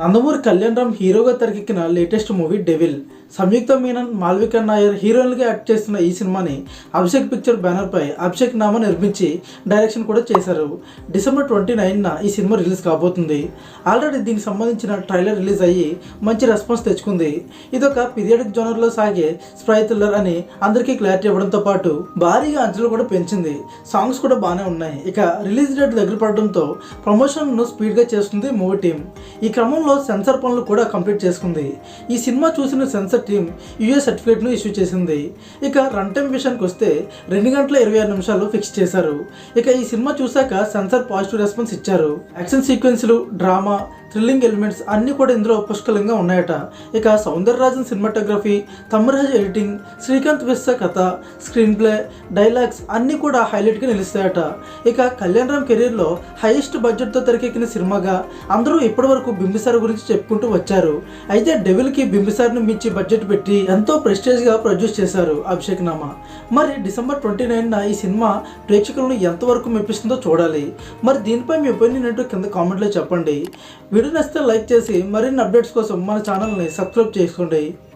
నందమూరి కళ్యాణ్ రామ్ హీరోగా తెరకెక్కిన latest movie devil. సంయుక్త మీనన్, మాల్వికా నాయర్ హీరోయిన్గా యాక్ట్ చేస్తున్న ఈ సినిమాని అభిషేక్ పిక్చర్ బ్యానర్పై అభిషేక్ నామా నిర్మించి డైరెక్షన్ కూడా చేశారు. December 29న ఈ సినిమా రిలీజ్ కాబోతుంది. ఆల్రెడీ దీనికి సంబంధించిన ట్రైలర్ రిలీజ్ అయ్యి మంచి రెస్పాన్స్ తెచ్చుకుంది. ఇదొక పీరియాడిక్ జోనర్లో సాగే స్పై థ్రిల్లర్ అని అందరికీ క్లారిటీ ఇవ్వడంతో పాటు భారీగా అంచనాలు కూడా పెంచింది. సాంగ్స్ కూడా బాగానే ఉన్నాయి. ఇక రిలీజ్ డేట్ దగ్గర పడడంతో ప్రమోషన్ను స్పీడ్గా చేస్తుంది మూవీ టీం. ఈ క్రమంలో సెన్సార్ పనులు కూడా కంప్లీట్ చేసుకుంది. ఈ సినిమా చూసిన సెన్సార్ టీం యూఎస్ సర్టిఫికేట్ను ఇష్యూ చేసింది. ఇక రన్ టైం విషయానికి వస్తే 2 గంటల 26 నిమిషాలు ఫిక్స్ చేశారు. ఇక ఈ సినిమా చూశాక సెన్సార్ పాజిటివ్ రెస్పాన్స్ ఇచ్చారు. యాక్షన్ సీక్వెన్స్లు, డ్రామా, థ్రిల్లింగ్ ఎలిమెంట్స్ అన్నీ కూడా ఇందులో పుష్కలంగా ఉన్నాయట. ఇక సౌందరరాజన్ సినిమాటోగ్రఫీ, తమ్మిరాజు ఎడిటింగ్, శ్రీకాంత్ విస్సా కథ, స్క్రీన్ ప్లే, డైలాగ్స్ అన్నీ కూడా హైలైట్గా నిలుస్తాయట. ఇక కళ్యాణ్ రామ్ కెరీర్లో హైయెస్ట్ బడ్జెట్తో తెరకెక్కిన సినిమాగా అందరూ ఇప్పటివరకు బింబిసార్ గురించి చెప్పుకుంటూ వచ్చారు. అయితే డెవిల్కి బింబిసార్ను మించి బడ్జెట్ పెట్టి ఎంతో ప్రెస్టేజ్గా ప్రొడ్యూస్ చేశారు అభిషేక్ నామా. మరి December 29న ఈ సినిమా ప్రేక్షకులను ఎంతవరకు మెప్పిస్తుందో చూడాలి. మరి దీనిపై మీ ఒపీనియన్ ఏంటో కింద కామెంట్లో చెప్పండి. వీడియో నచ్చితే లైక్ చేసి మరిన్ని అప్డేట్స్ కోసం మన ఛానల్ని సబ్స్క్రైబ్ చేసుకోండి.